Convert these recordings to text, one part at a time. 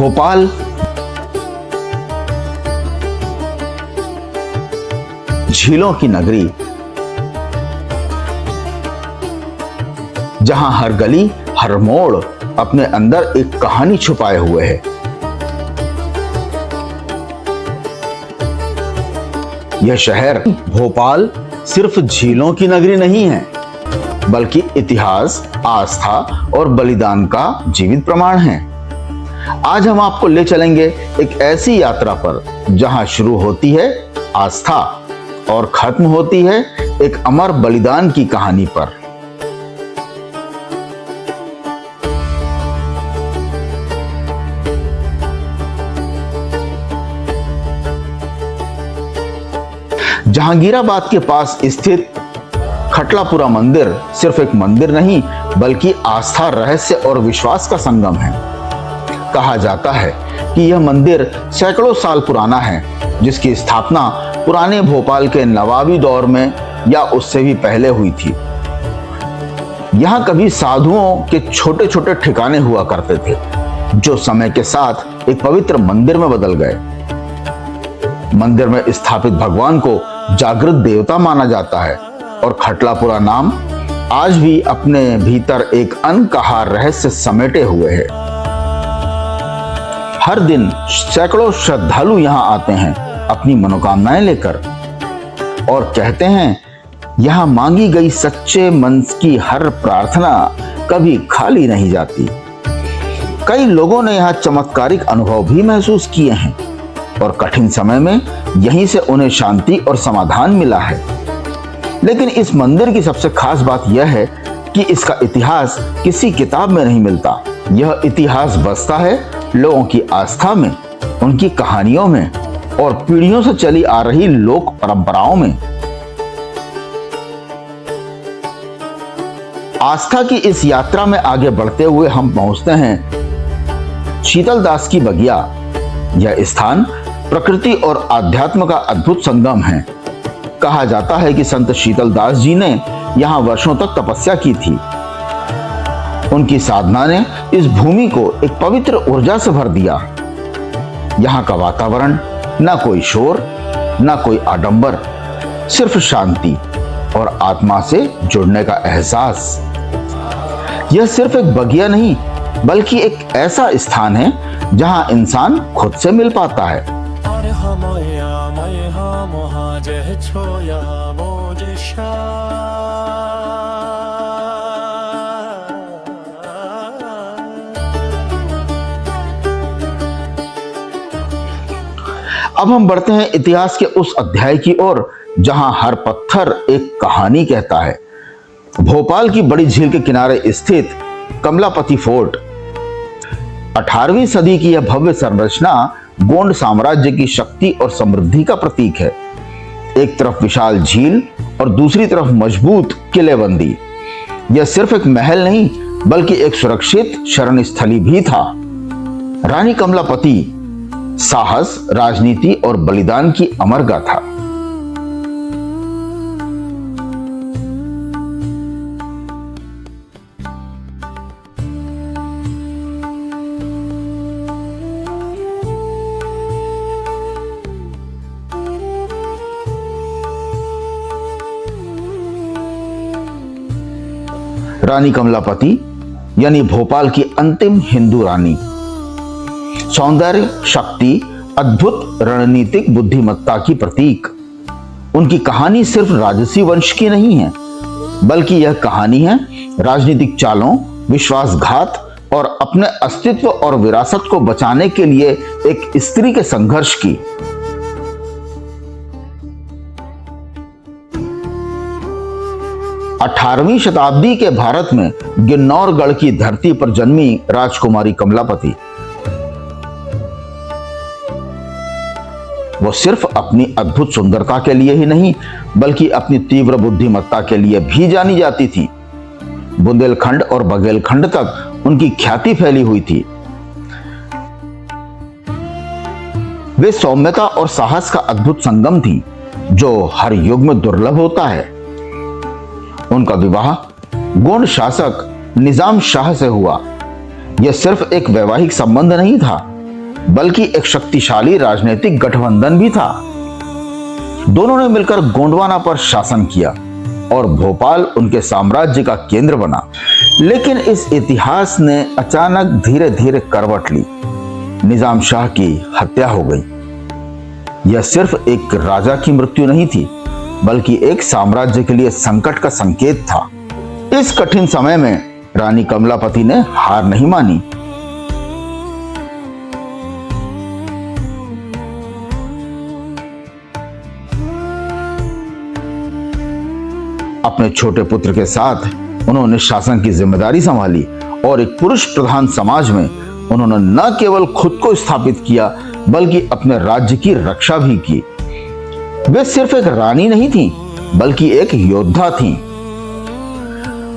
भोपाल झीलों की नगरी, जहां हर गली हर मोड़ अपने अंदर एक कहानी छुपाए हुए है। यह शहर भोपाल सिर्फ झीलों की नगरी नहीं है, बल्कि इतिहास, आस्था और बलिदान का जीवित प्रमाण है। आज हम आपको ले चलेंगे एक ऐसी यात्रा पर जहां शुरू होती है आस्था और खत्म होती है एक अमर बलिदान की कहानी पर। जहांगीराबाद के पास स्थित खटलापुरा मंदिर सिर्फ एक मंदिर नहीं, बल्कि आस्था, रहस्य और विश्वास का संगम है। कहा जाता है कि यह मंदिर सैकड़ों साल पुराना है, जिसकी स्थापना पुराने भोपाल के नवाबी दौर में या उससे भी पहले हुई थी। यहां कभी साधुओं के छोटे छोटे ठिकाने हुआ करते थे, जो समय के साथ एक पवित्र मंदिर में बदल गए। मंदिर में स्थापित भगवान को जागृत देवता माना जाता है और खटलापुरा नाम आज भी अपने भीतर एक अनकहा रहस्य समेटे हुए है। हर दिन सैकड़ों श्रद्धालु यहां आते हैं अपनी मनोकामनाएं लेकर और कहते हैं, यहां मांगी गई सच्चे मन की हर प्रार्थना कभी खाली नहीं जाती। कई लोगों ने यहां चमत्कारिक अनुभव भी महसूस किए हैं और कठिन समय में यहीं से उन्हें शांति और समाधान मिला है। लेकिन इस मंदिर की सबसे खास बात यह है कि इसका इतिहास किसी किताब में नहीं मिलता। यह इतिहास बसता है लोगों की आस्था में, उनकी कहानियों में और पीढ़ियों से चली आ रही लोक परंपराओं में। आस्था की इस यात्रा में आगे बढ़ते हुए हम पहुंचते हैं शीतलदास की बगिया। यह स्थान प्रकृति और आध्यात्म का अद्भुत संगम है। कहा जाता है कि संत शीतलदास जी ने यहां वर्षों तक तपस्या की थी। उनकी साधना ने इस भूमि को एक पवित्र ऊर्जा से भर दिया। यहां का वातावरण, ना कोई शोर, ना कोई आडंबर, सिर्फ शांति और आत्मा से जुड़ने का एहसास। यह सिर्फ एक बगिया नहीं, बल्कि एक ऐसा स्थान है जहां इंसान खुद से मिल पाता है। अब हम बढ़ते हैं इतिहास के उस अध्याय की ओर जहां हर पत्थर एक कहानी कहता है। भोपाल की बड़ी झील के किनारे स्थित कमलापति फोर्ट 18वीं सदी की यह भव्य संरचना गोंड साम्राज्य की शक्ति और समृद्धि का प्रतीक है। एक तरफ विशाल झील और दूसरी तरफ मजबूत किलेबंदी। यह सिर्फ एक महल नहीं, बल्कि एक सुरक्षित शरण स्थली भी था। रानी कमलापति साहस, राजनीति और बलिदान की अमर गाथा। रानी कमलापति यानी भोपाल की अंतिम हिंदू रानी। सौंदर्य, शक्ति, अद्भुत रणनीतिक बुद्धिमत्ता की प्रतीक। उनकी कहानी सिर्फ राजसी वंश की नहीं है, बल्कि यह कहानी है राजनीतिक चालों, विश्वासघात और अपने अस्तित्व और विरासत को बचाने के लिए एक स्त्री के संघर्ष की। 18वीं शताब्दी के भारत में गिन्नौरगढ़ की धरती पर जन्मी राजकुमारी कमलापति। वो सिर्फ अपनी अद्भुत सुंदरता के लिए ही नहीं, बल्कि अपनी तीव्र बुद्धिमत्ता के लिए भी जानी जाती थी। बुंदेलखंड और बघेलखंड तक उनकी ख्याति फैली हुई थी। वे सौम्यता और साहस का अद्भुत संगम थी, जो हर युग में दुर्लभ होता है। उनका विवाह गोंड शासक निजाम शाह से हुआ। यह सिर्फ एक वैवाहिक संबंध नहीं था, बल्कि एक शक्तिशाली राजनीतिक गठबंधन भी था। दोनों ने मिलकर गोंडवाना पर शासन किया और भोपाल उनके साम्राज्य का केंद्र बना। लेकिन इस इतिहास ने अचानक धीरे धीरे करवट ली। निजाम शाह की हत्या हो गई। यह सिर्फ एक राजा की मृत्यु नहीं थी, बल्कि एक साम्राज्य के लिए संकट का संकेत था। इस कठिन समय में रानी कमलापति ने हार नहीं मानी। अपने छोटे पुत्र के साथ उन्होंने शासन की जिम्मेदारी संभाली और एक पुरुष प्रधान समाज में उन्होंने न केवल खुद को स्थापित किया, बल्कि अपने राज्य की रक्षा भी की। वे सिर्फ एक रानी नहीं थी, बल्कि एक योद्धा थी।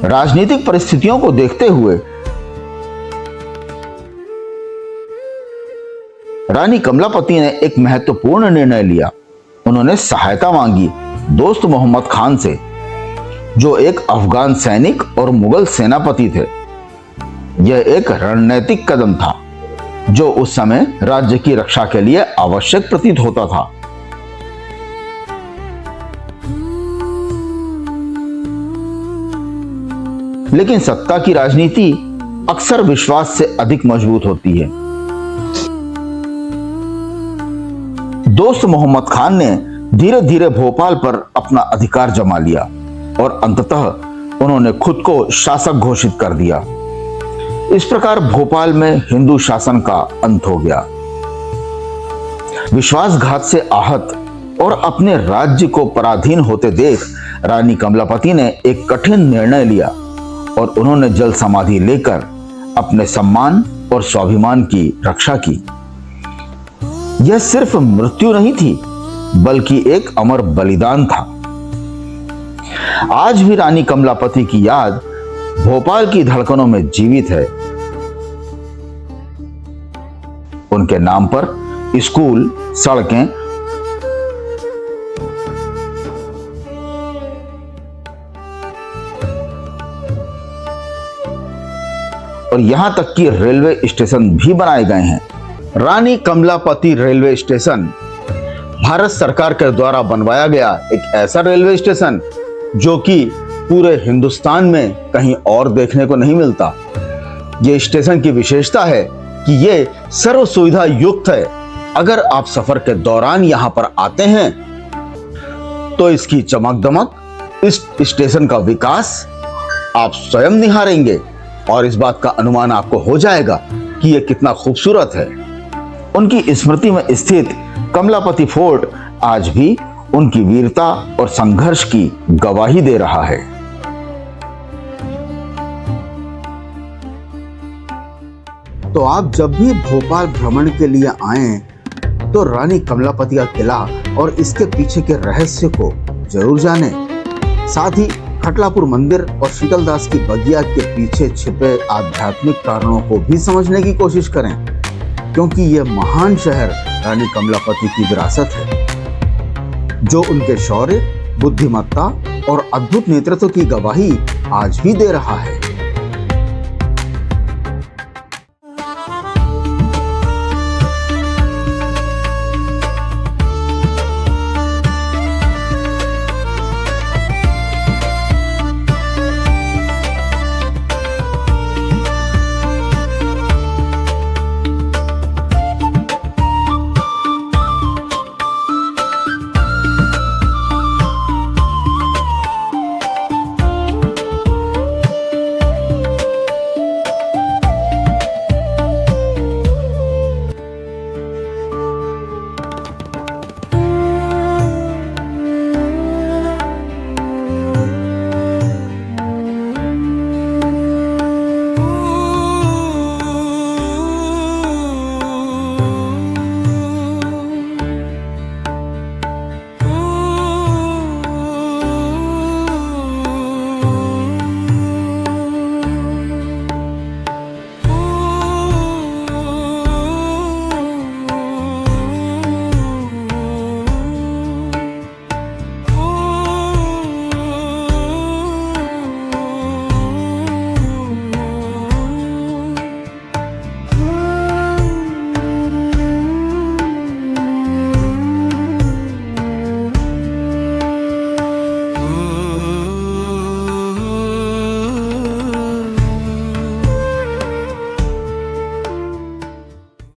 राजनीतिक परिस्थितियों को देखते हुए रानी कमलापति ने एक महत्वपूर्ण निर्णय लिया। उन्होंने सहायता मांगी दोस्त मोहम्मद खान से, जो एक अफगान सैनिक और मुगल सेनापति थे। यह एक रणनीतिक कदम था, जो उस समय राज्य की रक्षा के लिए आवश्यक प्रतीत होता था। लेकिन सत्ता की राजनीति अक्सर विश्वास से अधिक मजबूत होती है। दोस्त मोहम्मद खान ने धीरे धीरे भोपाल पर अपना अधिकार जमा लिया और अंततः उन्होंने खुद को शासक घोषित कर दिया। इस प्रकार भोपाल में हिंदू शासन का अंत हो गया। विश्वासघात से आहत और अपने राज्य को पराधीन होते देख रानी कमलापति ने एक कठिन निर्णय लिया और उन्होंने जल समाधि लेकर अपने सम्मान और स्वाभिमान की रक्षा की। यह सिर्फ मृत्यु नहीं थी, बल्कि एक अमर बलिदान था। आज भी रानी कमलापति की याद भोपाल की धड़कनों में जीवित है। उनके नाम पर स्कूल, सड़कें और यहां तक कि रेलवे स्टेशन भी बनाए गए हैं। रानी कमलापति रेलवे स्टेशन भारत सरकार के द्वारा बनवाया गया एक ऐसा रेलवे स्टेशन जो कि पूरे हिंदुस्तान में कहीं और देखने को नहीं मिलता। ये स्टेशन की विशेषता है कि ये सर्व सुविधा युक्त है। अगर आप सफर के दौरान यहां पर आते हैं तो इसकी चमक दमक, इस स्टेशन का विकास आप स्वयं निहारेंगे और इस बात का अनुमान आपको हो जाएगा कि यह कितना खूबसूरत है। उनकी स्मृति में स्थित कमलापति फोर्ट आज भी उनकी वीरता और संघर्ष की गवाही दे रहा है। तो आप जब भी भोपाल भ्रमण के लिए आएं तो रानी कमलापति का किला और इसके पीछे के रहस्य को जरूर जानें। साथ ही खटलापुर मंदिर और शीतलदास की बगिया के पीछे छिपे आध्यात्मिक कारणों को भी समझने की कोशिश करें, क्योंकि यह महान शहर रानी कमलापति की विरासत है, जो उनके शौर्य, बुद्धिमत्ता और अद्भुत नेतृत्व की गवाही आज भी दे रहा है।